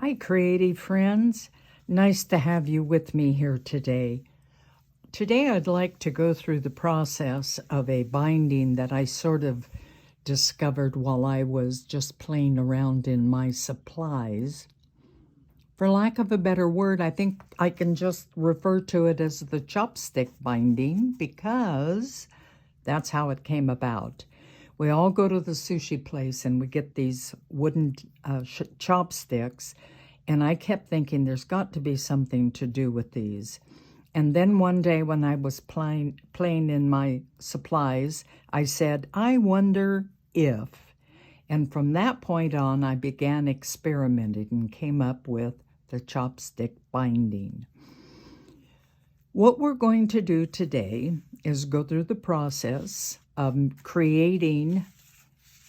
Hi, creative friends. Nice to have you with me here today. Today, I'd like to go through the process of a binding that I sort of discovered while I was just playing around in my supplies. For lack of a better word, I think I can just refer to it as the chopstick binding because that's how it came about. We all go to the sushi place and we get these wooden chopsticks, and I kept thinking there's got to be something to do with these. And then one day when I was playing in my supplies, I said, I wonder if. And from that point on, I began experimenting and came up with the chopstick binding. What we're going to do today is go through the process of creating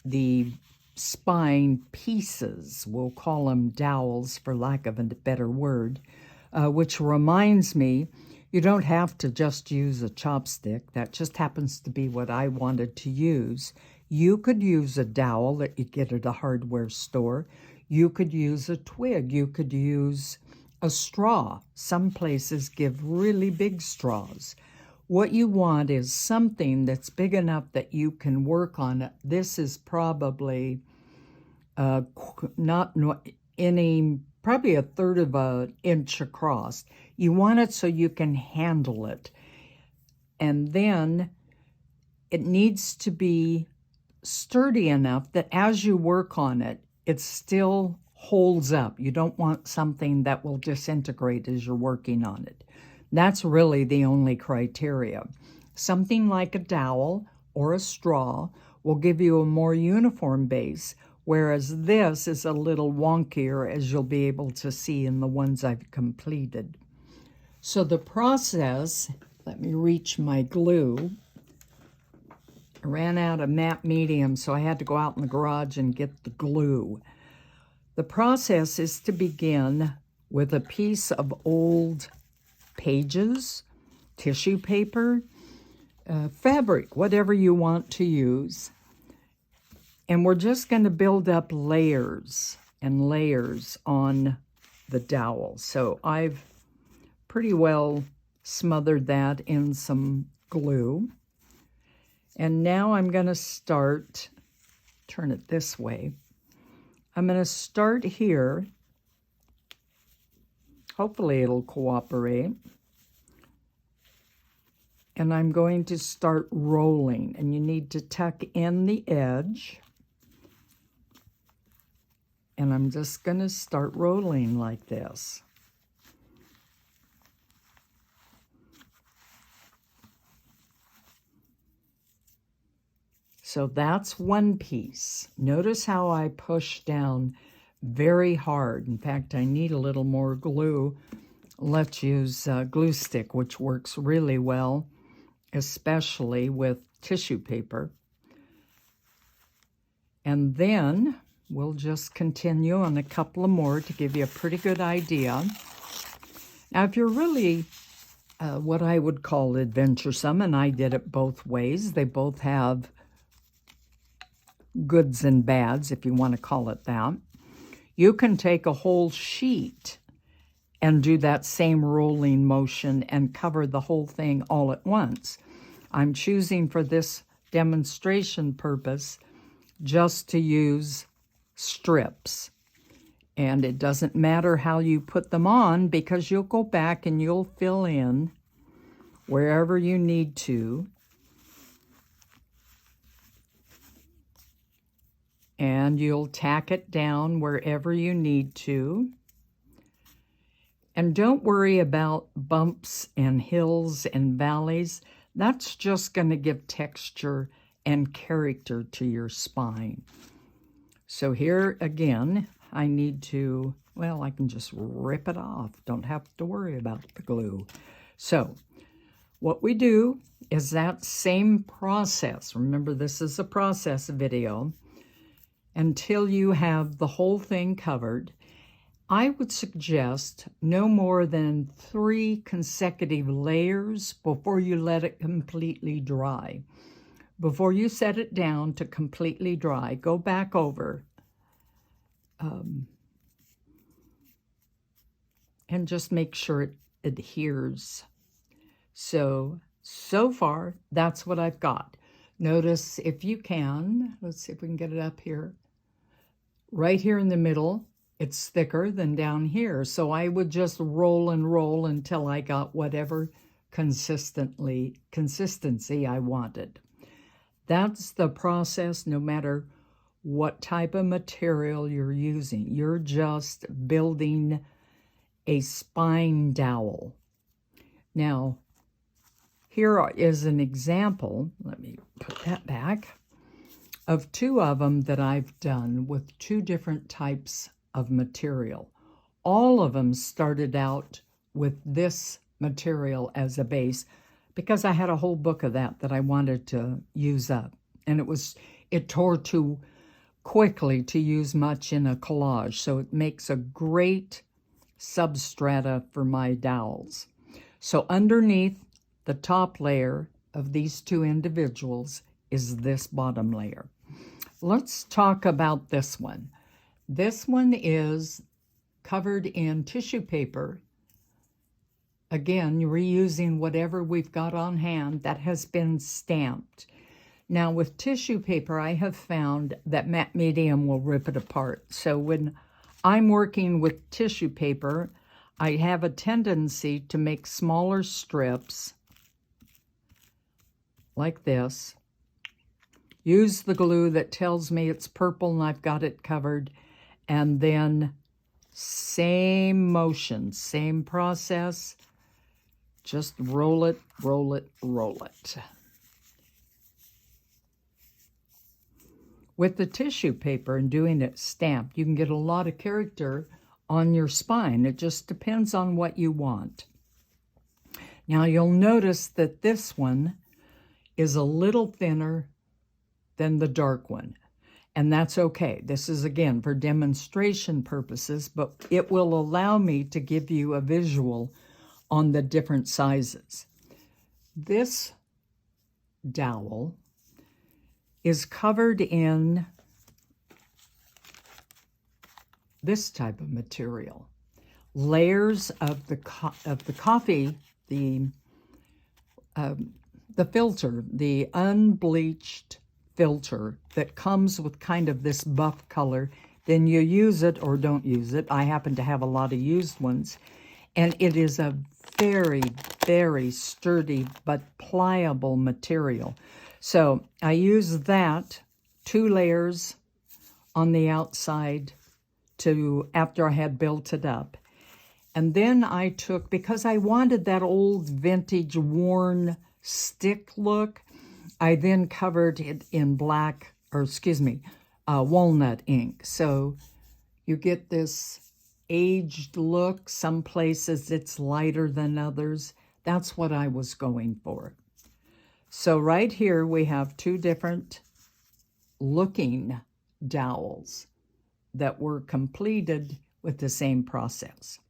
the spine pieces. We'll call them dowels for lack of a better word, which reminds me, you don't have to just use a chopstick. That just happens to be what I wanted to use. You could use a dowel that you get at a hardware store. You could use a twig. You could use a straw. Some places give really big straws. What you want is something that's big enough that you can work on it. This is probably probably a third of an inch across. You want it so you can handle it. And then it needs to be sturdy enough that as you work on it, it still holds up. You don't want something that will disintegrate as you're working on it. That's really the only criteria. Something like a dowel or a straw will give you a more uniform base, whereas this is a little wonkier, as you'll be able to see in the ones I've completed. So the process, let me reach my glue. I ran out of matte medium, so I had to go out in the garage and get the glue. The process is to begin with a piece of old pages, tissue paper, fabric, whatever you want to use. And we're just going to build up layers and layers on the dowel. So I've pretty well smothered that in some glue. And now I'm going to start, turn it this way. I'm going to start here. Hopefully it'll cooperate. And I'm going to start rolling. And you need to tuck in the edge. And I'm just going to start rolling like this. So that's one piece. Notice how I push down very hard. In fact, I need a little more glue. Let's use glue stick, which works really well, especially with tissue paper. And then we'll just continue on a couple of more to give you a pretty good idea. Now, if you're really what I would call adventuresome, and I did it both ways, they both have goods and bads, if you want to call it that. You can take a whole sheet and do that same rolling motion and cover the whole thing all at once. I'm choosing for this demonstration purpose just to use strips. And it doesn't matter how you put them on, because you'll go back and you'll fill in wherever you need to. And you'll tack it down wherever you need to. And don't worry about bumps and hills and valleys. That's just going to give texture and character to your spine. So here again, I need to, well, I can just rip it off. Don't have to worry about the glue. So what we do is that same process. Remember, this is a process video. Until you have the whole thing covered, I would suggest no more than 3 consecutive layers before you let it completely dry. Before you set it down to completely dry, go back over and just make sure it adheres. So far, that's what I've got. Notice, if you can, let's see if we can get it up here. Right here in the middle, it's thicker than down here. So I would just roll and roll until I got whatever consistency I wanted. That's the process, no matter what type of material you're using. You're just building a spine dowel. Now, here is an example, let me put that back, of two of them that I've done with two different types of material. All of them started out with this material as a base because I had a whole book of that I wanted to use up. And it tore too quickly to use much in a collage. So it makes a great substrata for my dowels. So underneath the top layer of these two individuals is this bottom layer. Let's talk about this one. This one is covered in tissue paper. Again, reusing whatever we've got on hand that has been stamped. Now with tissue paper, I have found that matte medium will rip it apart. So when I'm working with tissue paper, I have a tendency to make smaller strips like this. Use the glue that tells me it's purple and I've got it covered. And then same motion, same process. Just roll it, roll it, roll it. With the tissue paper and doing it stamped, you can get a lot of character on your spine. It just depends on what you want. Now you'll notice that this one is a little thinner than the dark one. And that's okay. This is, again, for demonstration purposes, but it will allow me to give you a visual on the different sizes. This dowel is covered in this type of material. Layers of the coffee, the filter, the unbleached filter that comes with kind of this buff color. Then you use it or don't use it. I happen to have a lot of used ones. And it is a very, very sturdy but pliable material. So I use that, 2 layers on the outside after I had built it up. And then I took, because I wanted that old vintage worn stick look, I then covered it in walnut ink. So you get this aged look. Some places it's lighter than others. That's what I was going for. So right here we have 2 different looking dowels that were completed with the same process.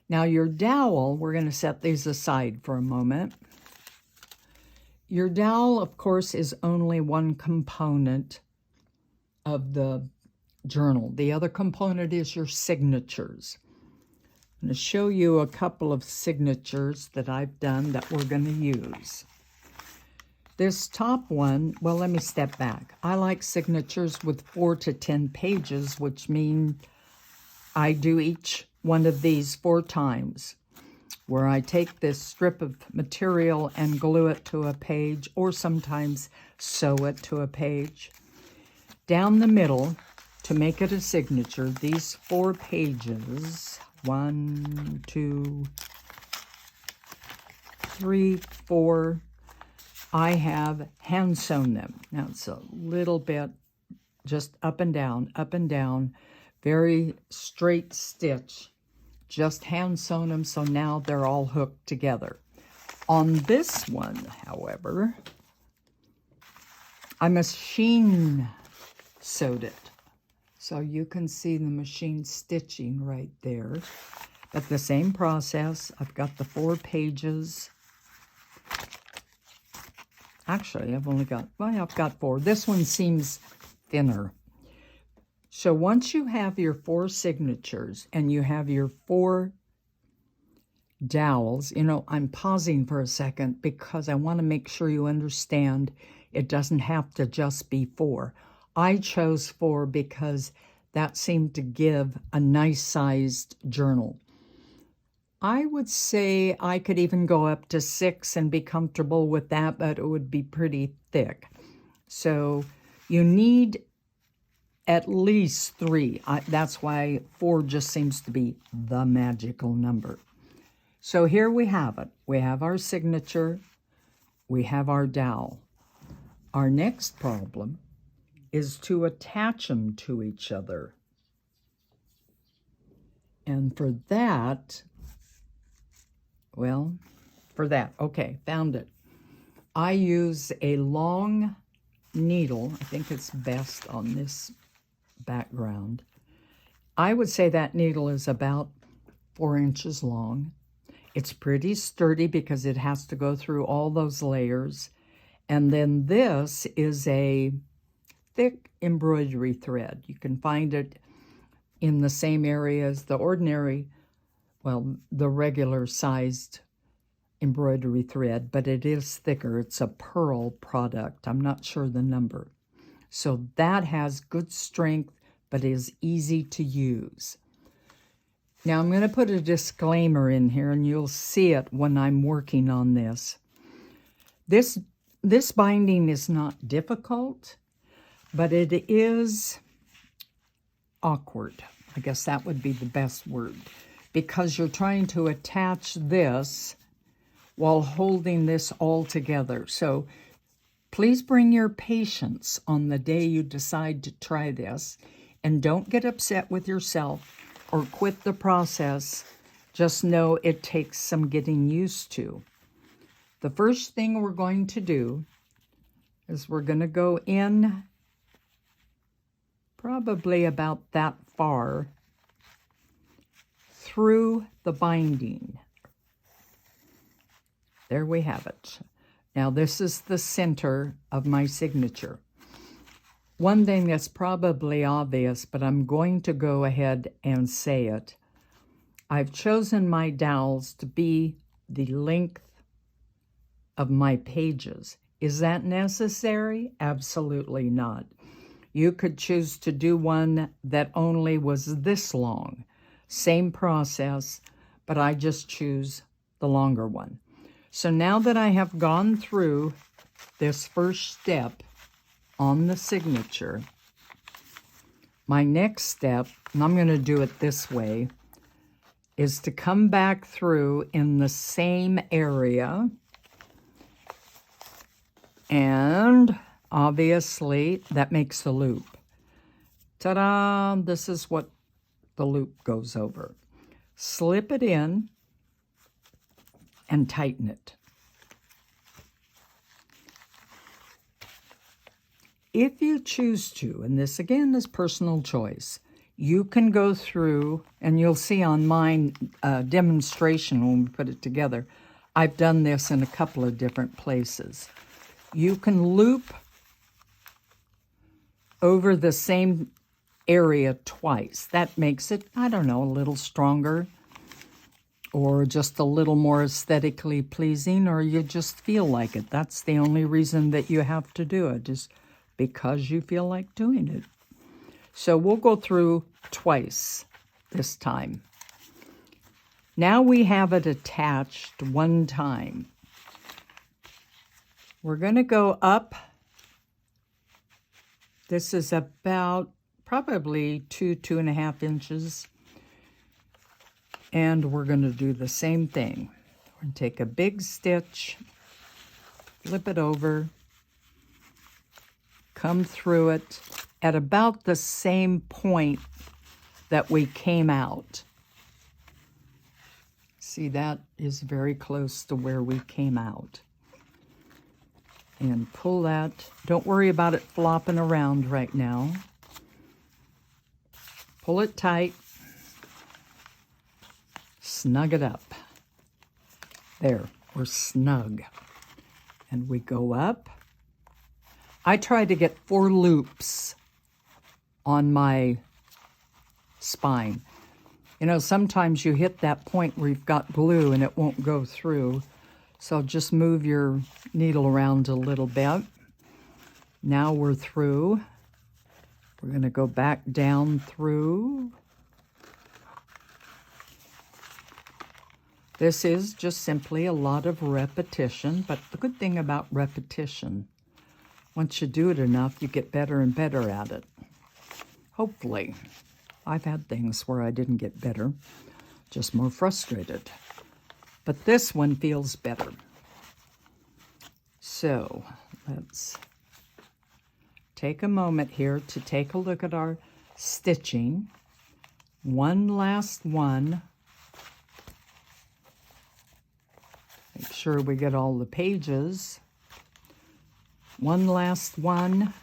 Now your dowel, we're going to set these aside for a moment. Your dowel, of course, is only one component of the journal. The other component is your signatures. I'm going to show you a couple of signatures that I've done that we're going to use. This top one, well, let me step back. I like signatures with 4 to 10 pages, which mean I do each one of these 4 times, where I take this strip of material and glue it to a page, or sometimes sew it to a page. Down the middle, to make it a signature, these 4 pages, 1, 2, 3, 4, I have hand sewn them. Now it's a little bit just up and down, very straight stitch. Just hand sewn them, so now they're all hooked together. On this one, however, I machine sewed it. So you can see the machine stitching right there. But the same process, I've got the 4 pages. Actually, I've got 4. This one seems thinner. So once you have your 4 signatures and you have your 4 dowels. You know, I'm pausing for a second because I want to make sure you understand it doesn't have to just be 4. I chose 4 because that seemed to give a nice-sized journal. I would say I could even go up to 6 and be comfortable with that, but it would be pretty thick. So you need at least 3. That's why 4 just seems to be the magical number. So here we have it. We have our signature. We have our dowel. Our next problem is to attach them to each other. And for that, okay, found it. I use a long needle. I think it's best on this background. I would say that needle is about 4 inches long. It's pretty sturdy because it has to go through all those layers. And then this is a thick embroidery thread. You can find it in the same area as the ordinary, well, the regular sized embroidery thread, but it is thicker. It's a pearl product. I'm not sure the number. So that has good strength, but is easy to use. Now I'm going to put a disclaimer in here, and you'll see it when I'm working on this. This binding is not difficult, but it is awkward. I guess that would be the best word, because you're trying to attach this while holding this all together. So please bring your patience on the day you decide to try this, and don't get upset with yourself or quit the process. Just know it takes some getting used to. The first thing we're going to do is we're going to go in probably about that far through the binding. There we have it. Now this is the center of my signature. One thing that's probably obvious, but I'm going to go ahead and say it. I've chosen my dowels to be the length of my pages. Is that necessary? Absolutely not. You could choose to do one that only was this long. Same process, but I just choose the longer one. So now that I have gone through this first step on the signature, my next step, and I'm going to do it this way, is to come back through in the same area, and obviously that makes the loop. Ta-da! This is what the loop goes over. Slip it in and tighten it. If you choose to, and this again is personal choice, you can go through, and you'll see on mine demonstration when we put it together, I've done this in a couple of different places. You can loop over the same area twice. That makes it, I don't know, a little stronger, or just a little more aesthetically pleasing, or you just feel like it. That's the only reason that you have to do it, is because you feel like doing it. So we'll go through twice this time. Now we have it attached one time. We're going to go up. This is about probably 2.5 inches. And we're going to do the same thing. We're going to take a big stitch, flip it over, come through it at about the same point that we came out. See, that is very close to where we came out. And pull that. Don't worry about it flopping around right now. Pull it tight. Snug it up. There, we're snug. And we go up. I try to get 4 loops on my spine. You know, sometimes you hit that point where you've got glue and it won't go through. So just move your needle around a little bit. Now we're through. We're going to go back down through. This is just simply a lot of repetition, but the good thing about repetition, once you do it enough, you get better and better at it. Hopefully. I've had things where I didn't get better, just more frustrated. But this one feels better. So let's take a moment here to take a look at our stitching. One last one. Make sure we get all the pages. One last one.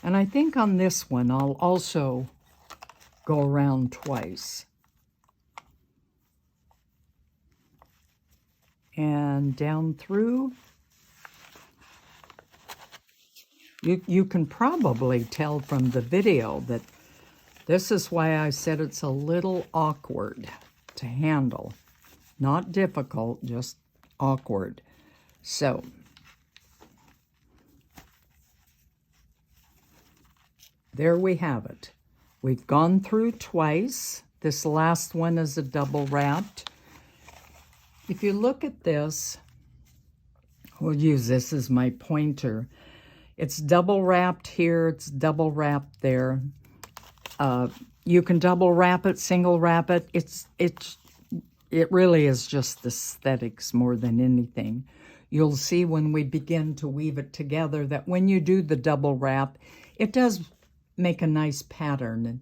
And I think on this one, I'll also go around twice. And down through. You can probably tell from the video that this is why I said it's a little awkward to handle. Not difficult, just awkward. So, there we have it. We've gone through twice. This last one is a double wrapped. If you look at this, we'll use this as my pointer. It's double wrapped here, it's double wrapped there. You can double wrap it, single wrap it. It really is just aesthetics more than anything. You'll see when we begin to weave it together that when you do the double wrap, it does make a nice pattern.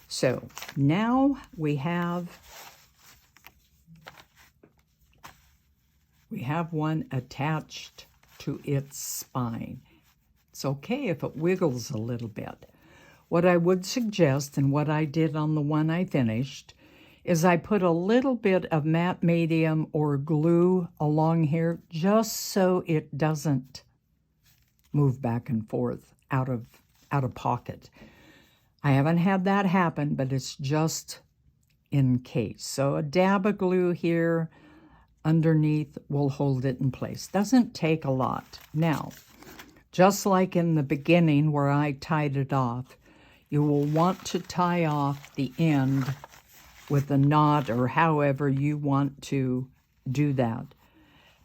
So now we have one attached to its spine. It's okay if it wiggles a little bit. What I would suggest, and what I did on the one I finished, is I put a little bit of matte medium or glue along here just so it doesn't move back and forth out of pocket. I haven't had that happen, but it's just in case. So a dab of glue here underneath will hold it in place. Doesn't take a lot. Now, just like in the beginning where I tied it off, you will want to tie off the end with a knot or however you want to do that.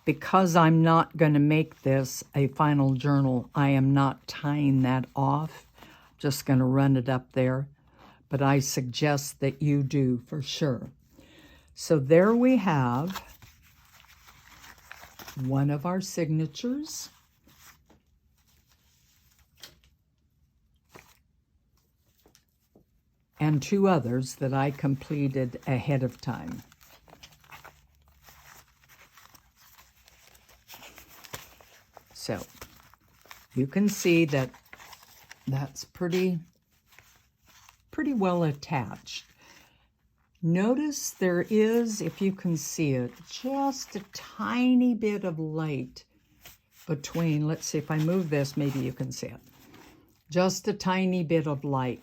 Because I'm not going to make this a final journal, I am not tying that off. Just going to run it up there. But I suggest that you do for sure. So there we have one of our signatures. And two others that I completed ahead of time. So you can see that that's pretty well attached. Notice there is, if you can see it, just a tiny bit of light between, let's see if I move this, maybe you can see it. Just a tiny bit of light.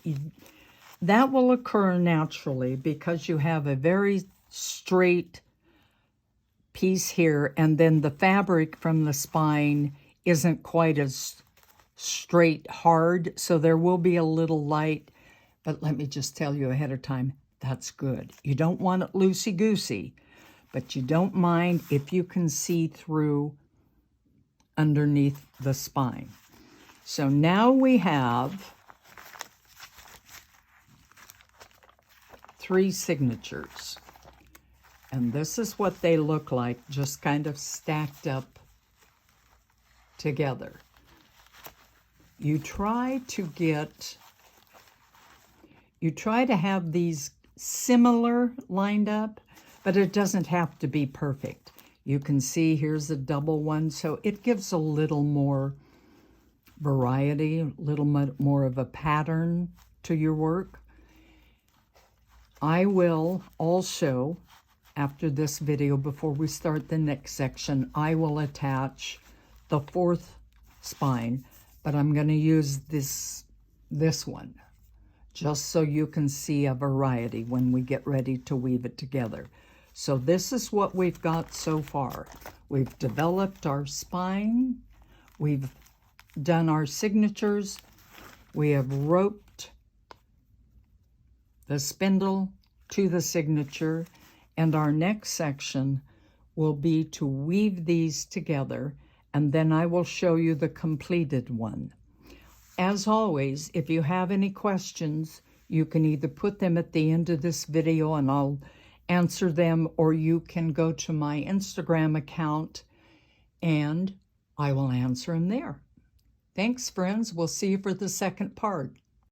That will occur naturally because you have a very straight piece here, and then the fabric from the spine isn't quite as straight, hard, so there will be a little light. But let me just tell you ahead of time, that's good. You don't want it loosey-goosey, but you don't mind if you can see through underneath the spine. So now we have 3 signatures. And this is what they look like, just kind of stacked up together. You try to have these similar lined up, but it doesn't have to be perfect. You can see here's a double one, so it gives a little more variety, a little more of a pattern to your work. I will also, after this video, before we start the next section, I will attach the 4th spine, but I'm going to use this one just so you can see a variety when we get ready to weave it together. So this is what we've got so far. We've developed our spine, we've done our signatures, we have roped the spindle to the signature, and our next section will be to weave these together, and then I will show you the completed one. As always, if you have any questions, you can either put them at the end of this video and I'll answer them, or you can go to my Instagram account and I will answer them there. Thanks, friends. We'll see you for the second part.